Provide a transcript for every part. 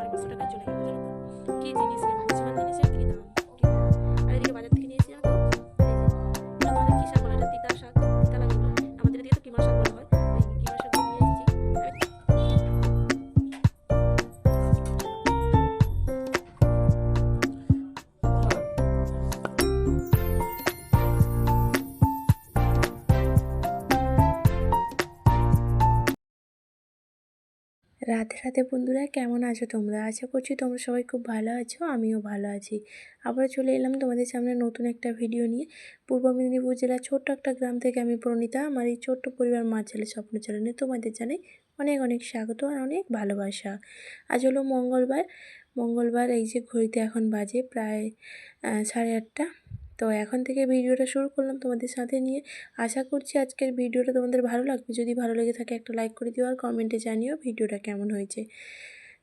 500 টাকায় চলে গেল, জানো তো? কি জিনিস নেবো বুঝছিলাম, জিনিসের কি দাম, আর এদিকে বাজার থেকে নিয়েছি, জানো তো? এই যে তোমাদের কি শাক বলে, এটা তিতা শাক, তিতা লাগে বলে, আমাদের এদিকে তো কিমা শাক বলা হয়। এই কিমা শাক নিয়ে এসেছি। রাধে রাধে বন্ধুরা, কেমন আছো তোমরা? আশা করছি তোমরা সবাই খুব ভালো আছো, আমিও ভালো আছি। আবার চলে এলাম তোমাদের সামনে নতুন একটা ভিডিও নিয়ে। পূর্ব মেদিনীপুর জেলার ছোট্ট একটা গ্রাম থেকে আমি প্রণীতা। আমার এই ছোট্ট পরিবার মা ছেলে স্বপ্ন চ্যানেলে তোমাদের জানাই অনেক অনেক স্বাগত আর অনেক ভালোবাসা। আজ হলো মঙ্গলবার এই যে ঘড়িতে এখন বাজে প্রায় 8:30। তো এখন থেকে ভিডিওটা শুরু করলাম তোমাদের সাথে নিয়ে। আশা করছি আজকের ভিডিওটা তোমাদের ভালো লাগবে। যদি ভালো লেগে থাকে একটা লাইক করে দিও আর কমেন্টে জানিও ভিডিওটা কেমন হয়েছে।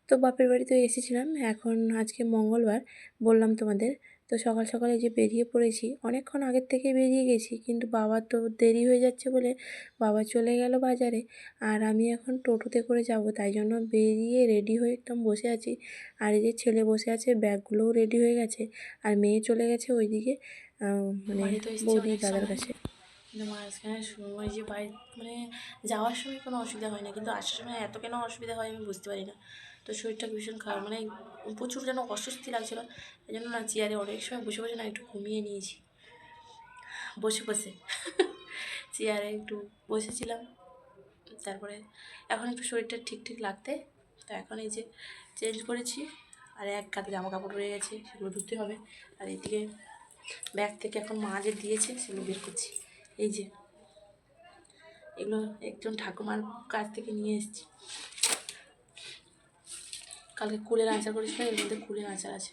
তো বাপের বাড়িতে এসেছিলাম, এখন আজকে মঙ্গলবার বললাম তোমাদের। তো সকাল সকালে যে বেরিয়ে পড়েছি, অনেকক্ষণ আগের থেকে বেরিয়ে গেছি, কিন্তু বাবার তো দেরি হয়ে যাচ্ছে বলে বাবা চলে গেল বাজারে। আর আমি এখন টোটোতে করে যাব, তাই জন্য বেরিয়ে রেডি হয়ে একদম বসে আছি। আর এই যে ছেলে বসে আছে, ব্যাগগুলোও রেডি হয়ে গেছে, আর মেয়ে চলে গেছে ওইদিকে মানে বৌদি দাদার কাছে। কিন্তু মাঝখানে ওই যে বাড়ি মানে যাওয়ার সময় কোনো অসুবিধা হয় না, কিন্তু আসার সময় এত কেন অসুবিধা হয় আমি বুঝতে পারি না। তো শরীরটা ভীষণ খারাপ, মানে প্রচুর যেন অস্বস্তি লাগছিলো। এই জন্য না চেয়ারে অনেক সময় বসে বসে না একটু ঘুমিয়ে নিয়েছি, বসে বসে চেয়ারে একটু বসেছিলাম। তারপরে এখন একটু শরীরটা ঠিক ঠিক লাগতে, তো এখন এই যে চেঞ্জ করেছি। আর এক কাঁধে জামা কাপড় রয়ে গেছে, সেগুলো ধুতে হবে। আর এদিকে ব্যাগ থেকে এখন মা যে দিয়েছে সেগুলো বের করছি। এই যে এগুলো একজন ঠাকুমার কাছ থেকে নিয়ে এসেছি। কালকে কুলের আচার করেছিল, এর মধ্যে কুলের আচার আছে।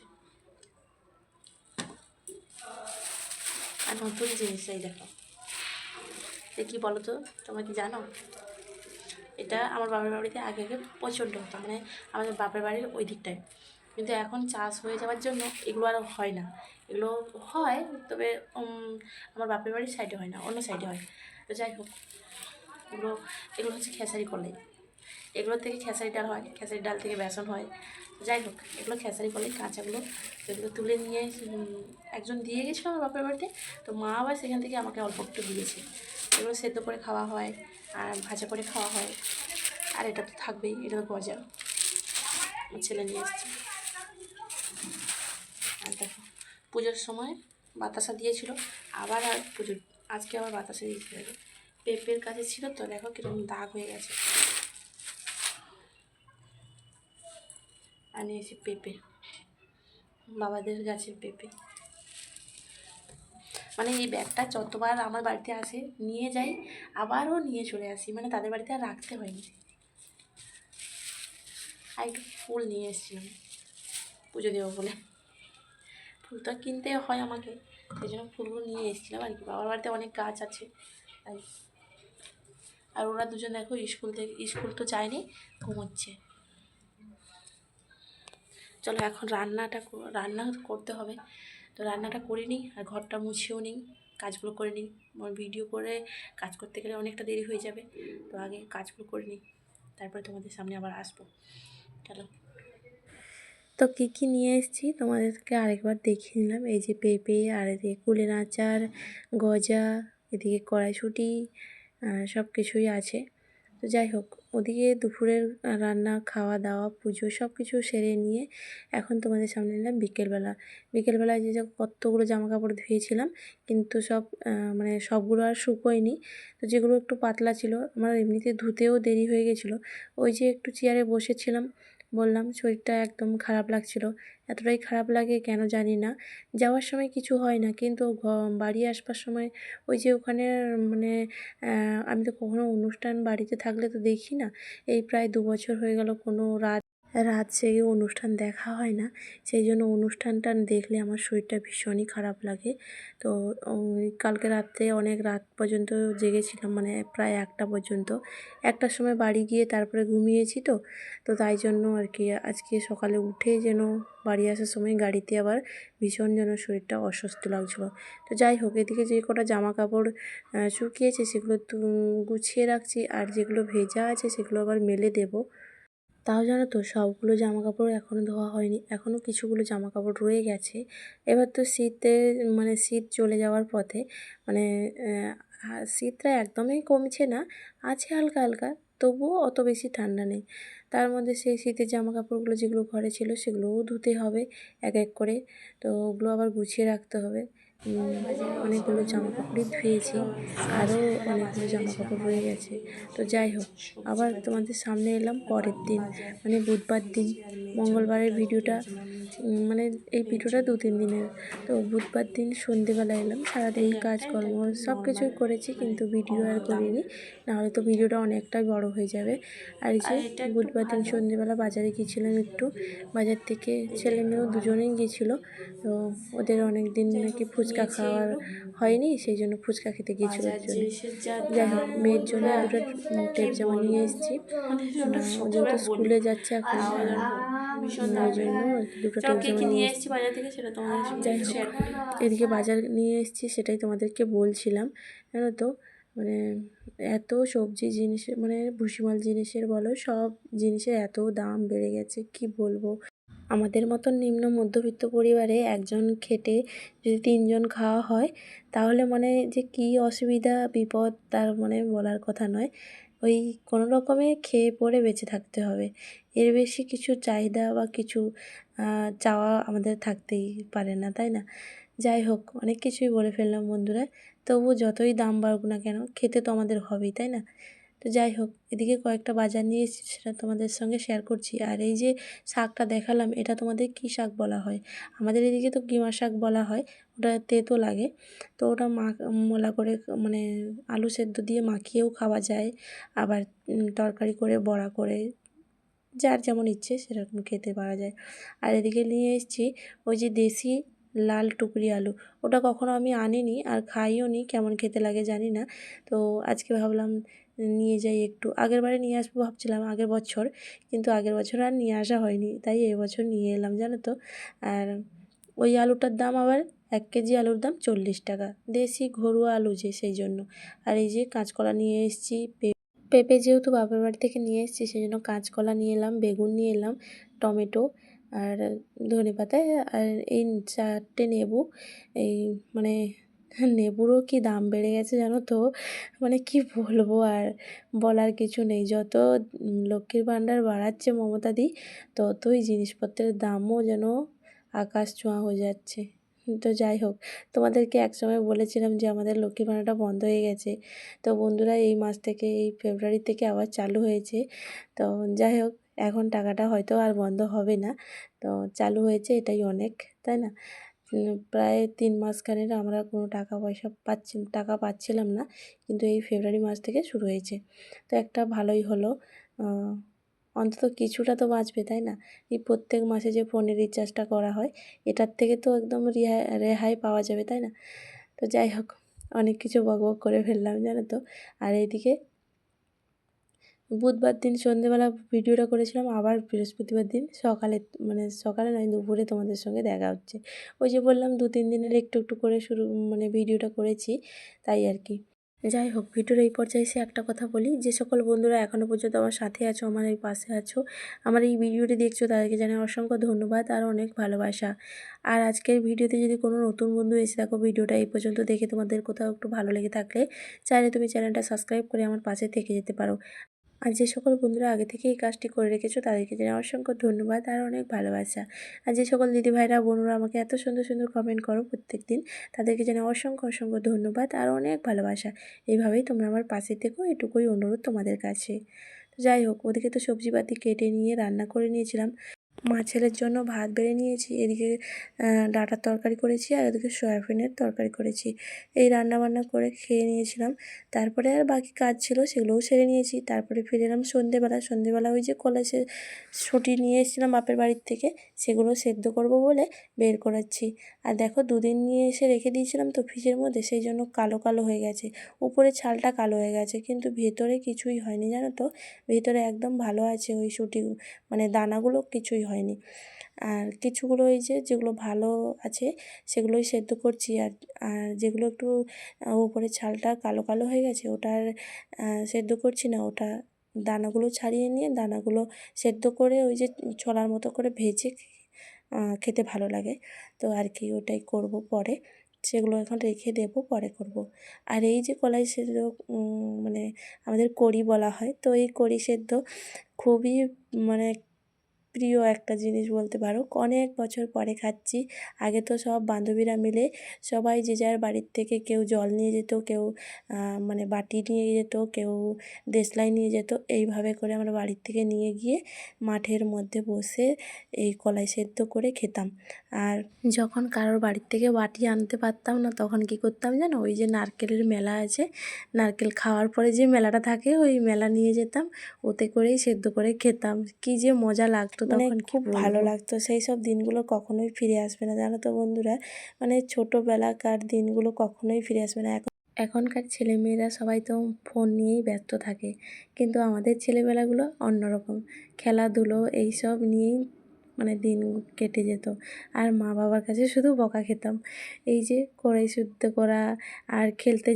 আর নতুন জিনিস এই দেখো, এ কী বলো তো, তোমরা কি জানো? এটা আমার বাপের বাড়িতে আগে আগে প্রচণ্ড হতো, মানে আমাদের বাপের বাড়ির ওই দিকটায়। কিন্তু এখন চাষ হয়ে যাওয়ার জন্য এগুলো আর হয় না। এগুলো হয়, তবে আমার বাপের বাড়ির সাইডে হয় না, অন্য সাইডে হয়। তো যাই হোক, এগুলো এগুলো হচ্ছে খেসারি কলাই। এগুলোর থেকে খেসারি ডাল হয়, খেসারি ডাল থেকে বেসন হয়। যাই হোক, এগুলো খেসারি কলাই কাঁচাগুলো, এগুলো তুলে নিয়ে একজন দিয়ে গেছিলো আমার বাপের বাড়িতে। তো মা আবার সেখান থেকে আমাকে অল্প একটু দিয়েছে। এগুলো সেদ্ধ করে খাওয়া হয় আর ভাজা করে খাওয়া হয়। আর এটা তো থাকবেই, এটা তো গজা আমার ছেলে নিয়ে এসছে। আর দেখো, পুজোর সময় বাতাসা দিয়েছিল, আবার আর পুজোর আজকে আবার বাতাসা দিয়েছিল। পেঁপের কাছে ছিল তো, দেখো কিরকম দাগ হয়ে গেছে। আর নিয়েছি পেঁপে, বাবাদের গাছের পেঁপে। মানে এই ব্যাগটা যতবার আমার বাড়িতে আসে নিয়ে যাই, আবারও নিয়ে চলে আসি, মানে তাদের বাড়িতে আর রাখতে হয়নি। আর একটু ফুল নিয়ে এসেছিলাম পুজো দেবো বলে। ফুল তো কিনতে হয় আমাকে, সেই জন্য ফুলগুলো নিয়ে এসেছিলাম আর কি। বাবার বাড়িতে অনেক গাছ আছে তাই। আর ওরা দুজন দেখো স্কুল তো যায়নি, ঘুমোচ্ছে। চলো এখন রান্না করতে হবে। তো রান্নাটা করে নিই আর ঘরটা মুছেও নিই, কাজগুলো করে নিই। আমার ভিডিও করে কাজ করতে গেলে অনেকটা দেরি হয়ে যাবে, তো আগে কাজগুলো করে নিই, তারপরে তোমাদের সামনে আবার আসবো। চলো, তো কী কী নিয়ে এসেছি তোমাদেরকে আরেকবার দেখিয়ে নিলাম। এই যে পেঁপে, আর এদিকে কুলের আচার, গজা, এদিকে কড়াইশুঁটি, সব কিছুই আছে। তো যাই হোক, ওদিকে দুপুরের রান্না, খাওয়া দাওয়া, পুজো সব কিছু সেরে নিয়ে এখন তোমাদের সামনে নিলাম বিকেলবেলায় যে কতগুলো জামা কাপড় ধুয়েছিলাম, কিন্তু সব মানে সবগুলো আর শুকোয়নি। তো যেগুলো একটু পাতলা ছিল, আমার এমনিতে ধুতেও দেরি হয়ে গেছিলো। ওই যে একটু চেয়ারে বসেছিলাম, বললাম শরীরটা একদম খারাপ লাগছিল। এতটাই খারাপ লাগে কেন জানি না। যাওয়ার সময় কিছু হয় না, কিন্তু বাড়ি আসবার সময় ওই যে ওখানে মানে আমি তো কখনো অনুষ্ঠান বাড়িতে থাকলে তো দেখি না। এই প্রায় 2 বছর হয়ে গেল কোনো রাত জেগে অনুষ্ঠান দেখা হয় না। সেই জন্য অনুষ্ঠানটা দেখলে আমার শরীরটা ভীষণই খারাপ লাগে। তো কালকে রাত্রে অনেক রাত পর্যন্ত জেগেছিলাম, মানে প্রায় 1টা পর্যন্ত। 1টার সময় বাড়ি গিয়ে তারপরে ঘুমিয়েছি তো। তো তাই জন্য আর কি আজকে সকালে উঠে যেন বাড়ি আসার সময় গাড়িতে আবার ভীষণ যেন শরীরটা অস্বস্তি লাগছিলো। তো যাই হোক, এদিকে যে কটা জামা কাপড় শুকিয়েছে সেগুলো গুছিয়ে রাখছি, আর যেগুলো ভেজা আছে সেগুলো আবার মেলে দেবো। তাও জানো তো সবগুলো জামাকাপড় এখনও ধোয়া হয়নি, এখনও কিছুগুলো জামাকাপড় রয়ে গেছে। এবার তো শীতে মানে শীত চলে যাওয়ার পথে, মানে শীতটা একদমই কমছে না, আছে হালকা হালকা, তবুও অত বেশি ঠান্ডা নেই। তার মধ্যে সেই শীতের জামাকাপড়গুলো যেগুলো ঘরে ছিল সেগুলোও ধুতে হবে এক এক করে, তো ওগুলো আবার গুছিয়ে রাখতে হবে। অনেকগুলো জামাকাপড়ই ধুয়েছি, আরও অনেকগুলো জামাকাপড় রয়ে গেছে। তো যাই হোক, আবার তোমাদের সামনে এলাম পরের দিন, মানে বুধবার দিন। মঙ্গলবারের ভিডিওটা মানে এই ভিডিওটা 2-3 দিনের। তো বুধবার দিন সন্ধেবেলা এলাম, সারাদিন কাজকর্ম সব কিছুই করেছি, কিন্তু ভিডিও আর করিনি, নাহলে তো ভিডিওটা অনেকটাই বড় হয়ে যাবে। আর এই যে বুধবার দিন সন্ধেবেলা বাজারে গিয়েছিলাম একটু, বাজার থেকে ছেলে মেয়েও দুজনেই গিয়েছিলো। তো ওদের অনেক দিন নাকি ফুচকা খাওয়ার হয়নি, সেই জন্য ফুচকা খেতে গিয়েছিলো দুজনে। যাই হোক, মেয়ের জন্য দুটো টেপ জামা নিয়ে এসেছি, যেহেতু স্কুলে যাচ্ছে এখন, ওই জন্য আর কি দুটো টেপ জামা নিয়ে এসেছি বাজার থেকে, সেটা তোমাদের যাই হোক এদিকে বাজার নিয়ে এসেছি, সেটাই তোমাদেরকে বলছিলাম। জানো তো মানে এত সবজি জিনিসের, মানে ভুসিমাল জিনিসের বলো, সব জিনিসের এত দাম বেড়ে গেছে, কি বলবো। আমাদের মতন নিম্ন মধ্যবিত্ত পরিবারে একজন খেটে যদি 3 জন খাওয়া হয়, তাহলে মানে যে কী অসুবিধা বিপদ তার মানে বলার কথা নয়। ওই কোনো রকমে খেয়ে পরে বেঁচে থাকতে হবে, এর বেশি কিছু চাহিদা বা কিছু চাওয়া আমাদের থাকতেই পারে না, তাই না? যাই হোক, অনেক কিছুই বলে ফেললাম বন্ধুরা, তবু যতই দাম বাড়ুক না কেন খেতে তো আমাদের হবেই, তাই না? তো যাই হোক, এদিকে কয়েকটা বাজার নিয়ে এসেছি, সেটা তোমাদের সঙ্গে শেয়ার করছি। আর এই যে শাকটা দেখালাম, এটা তোমাদের কী শাক বলা হয়? আমাদের এদিকে তো কিমা শাক বলা হয়, ওটা তেতো লাগে। তো ওটা মলা করে, মানে আলু সেদ্ধ দিয়ে মাখিয়েও খাওয়া যায়, আবার তরকারি করে বড়া করে, যার যেমন ইচ্ছে সেরকম খেতে পারা যায়। আর এদিকে নিয়ে এসেছি ওই যে দেশি লাল টুকরি আলু, ওটা কখনো আমি আনিনি আর খাইও নি, কেমন খেতে লাগে জানি না। তো আজকে ভাবলাম নিয়ে যাই একটু, আগের বারে নিয়ে আসবো ভাবছিলাম আগের বছর, কিন্তু আগের বছর আর নিয়ে আসা হয়নি, তাই এবছর নিয়ে এলাম জানো তো। আর ওই আলুটার দাম আবার 1 কেজি আলুর দাম 40 টাকা, দেশি ঘরোয়া আলু যে, সেই জন্য। আর এই যে কাঁচকলা নিয়ে এসেছি, পেঁপে যেহেতু বাপের বাড়ি থেকে নিয়ে এসেছি, সেই জন্য কাঁচকলা নিয়ে এলাম, বেগুন নিয়ে এলাম, টমেটো আর ধনেপাতা, আর এই 4টে লেবু। এই মানে লেবুরও কি দাম বেড়ে গেছে জানো তো, মানে কি বলবো, আর বলার কিছু নেই। যত লক্ষ্মীর ভাণ্ডার বাড়াচ্ছে মমতাদি, ততই জিনিসপত্রের দামও যেন আকাশ ছোঁয়া হয়ে যাচ্ছে। তো যাই হোক, তোমাদেরকে একসময় বলেছিলাম যে আমাদের লক্ষ্মীর ভাণ্ডারটা বন্ধ হয়ে গেছে, তো বন্ধুরা এই মাস থেকে, এই ফেব্রুয়ারি থেকে আবার চালু হয়েছে। তো যাই হোক, এখন টাকাটা হয়তো আর বন্ধ হবে না, তো চালু হয়েছে, এটাই অনেক, তাই না? প্রায় 3 মাসখানেক আমরা কোনো টাকা পাচ্ছিলাম না, কিন্তু এই ফেব্রুয়ারি মাস থেকে শুরু হয়েছে, তো একটা ভালোই হলো। অন্তত কিছুটা তো বাঁচবে, তাই না? এই প্রত্যেক মাসে যে ফোনের রিচার্জটা করা হয়, এটার থেকে তো একদম রেহাই পাওয়া যাবে, তাই না? তো যাই হোক, অনেক কিছু বকবক করে ফেললাম জানো তো। আর এইদিকে বুধবার দিন সন্ধ্যেবেলা ভিডিওটা করেছিলাম, আবার বৃহস্পতিবার দিন সকালে, মানে সকালে নয় দুপুরে তোমাদের সঙ্গে দেখা হচ্ছে। ওই যে বললাম 2-3 দিনের একটু একটু করে শুরু, মানে ভিডিওটা করেছি, তাই আর কি। যাই হোক, ভিডিওর এই পর্যায়ে এসে একটা কথা বলি, যে সকল বন্ধুরা এখনও পর্যন্ত আমার সাথে আছো, আমার এই পাশে আছো, আমার এই ভিডিওটি দেখছো, তাদেরকে জানাই অসংখ্য ধন্যবাদ আর অনেক ভালোবাসা। আর আজকের ভিডিওতে যদি কোনো নতুন বন্ধু এসে থাকো, ভিডিওটা এই পর্যন্ত দেখে তোমাদের কোথাও একটু ভালো লেগে থাকলে, চাইলে তুমি চ্যানেলটা সাবস্ক্রাইব করে আমার পাশে থেকে যেতে পারো। আর যে সকল বন্ধুরা আগে থেকে এই কাজটি করে রেখেছো, তাদেরকে জানাই অসংখ্য ধন্যবাদ আর অনেক ভালোবাসা। আর যে সকল দিদিভাইরা বোনরা আমাকে এত সুন্দর সুন্দর কমেন্ট করো প্রত্যেক দিন, তাদেরকে জানাই অসংখ্য অসংখ্য ধন্যবাদ আর অনেক ভালোবাসা। এইভাবেই তোমরা আমার পাশে থেকো, এটুকুই অনুরোধ তোমাদের কাছে। তো যাই হোক, ওদিকে তো সবজিপাতি কেটে নিয়ে রান্না করে নিয়েছিলাম, মা ছেলের জন্য ভাত বেড়ে নিয়েছি, এদিকে ডাঁটার তরকারি করেছি, আর এদিকে সয়াবিনের তরকারি করেছি। এই রান্নাবান্না করে খেয়ে নিয়েছিলাম, তারপরে আর বাকি কাজ ছিল সেগুলোও সেরে নিয়েছি। তারপরে ফিরে এলাম সন্ধেবেলা ওই যে কলেজে ছুটি নিয়ে এসেছিলাম বাপের বাড়ির থেকে, সেগুলো সেদ্ধ করব বলে বের করাচ্ছি। আর দেখো, 2 দিন নিয়ে এসে রেখে দিয়েছিলাম তো ফ্রিজের মধ্যে, সেই জন্য কালো কালো হয়ে গেছে, উপরে ছালটা কালো হয়ে গেছে, কিন্তু ভেতরে কিছুই হয়নি জানো তো, ভেতরে একদম ভালো আছে, ওই মানে দানাগুলো কিছুই হয়নি। আর কিছুগুলো এই যে যেগুলো ভালো আছে সেগুলোই সেদ্ধ করছি, আর আর যেগুলো একটু উপরে ছালটা কালো কালো হয়ে গেছে, ওটা আর সেদ্ধ করছি না, ওটা দানাগুলো ছাড়িয়ে নিয়ে দানাগুলো সেদ্ধ করে ওই যে ছোলার মতো করে ভেজে খেতে ভালো লাগে। তো আর কি ওটাই করব পরে, সেগুলো এখন রেখে দেবো, পরে করব। আর এই যে কলাই সেদ্ধ মানে আমাদের কড়ি বলা হয়, তো এই কড়ি সেদ্ধ খুবই মানে প্রিয় একটা জিনিস বলতে পারো। অনেক বছর পরে খাচ্ছি। আগে তো সব বান্ধবীরা মিলে সবাই যে যার বাড়ির থেকে কেউ জল নিয়ে যেত, কেউ মানে বাটি নিয়ে যেত, কেউ দেশলাই নিয়ে যেত। এইভাবে করে আমরা বাড়ির থেকে নিয়ে গিয়ে মাঠের মধ্যে বসে এই কলাই সেদ্ধ করে খেতাম। আর যখন কারোর বাড়ির থেকে বাটি আনতে পারতাম না, তখন কি করতাম জানো, ওই যে নারকেলের মেলা আছে, নারকেল খাওয়ার পরে যে মেলাটা থাকে, ওই মেলা নিয়ে যেতাম, ওতে করেই সেদ্ধ করে খেতাম। কি যে মজা লাগতো তখন, খুব ভালো লাগতো। সেই সব দিনগুলো কখনোই ফিরে আসবে না, জানো তো বন্ধুরা। মানে ছোটোবেলাকার দিনগুলো কখনোই ফিরে আসবে না। এখনকার ছেলেমেয়েরা সবাই তো ফোন নিয়েই ব্যস্ত থাকে, কিন্তু আমাদের ছেলেবেলাগুলো অন্যরকম, খেলাধুলো এইসব নিয়েই মানে দিন কেটে যেত। আর মা বাবার কাছে শুধু বকা খেতাম। এই যে কড়াই শুদ্ধ করা আর খেলতে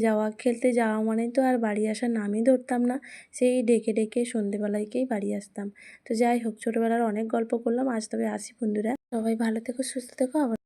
যাওয়া মানেই তো আর বাড়ি আসার নামই ধরতাম না, সেই ডেকে ডেকে সন্ধেবেলায়কেই বাড়ি আসতাম। তো যাই হোক, ছোটোবেলার অনেক গল্প করলাম, আজ তবে আসি বন্ধুরা, সবাই ভালো থেকো, সুস্থ থেকো। আবার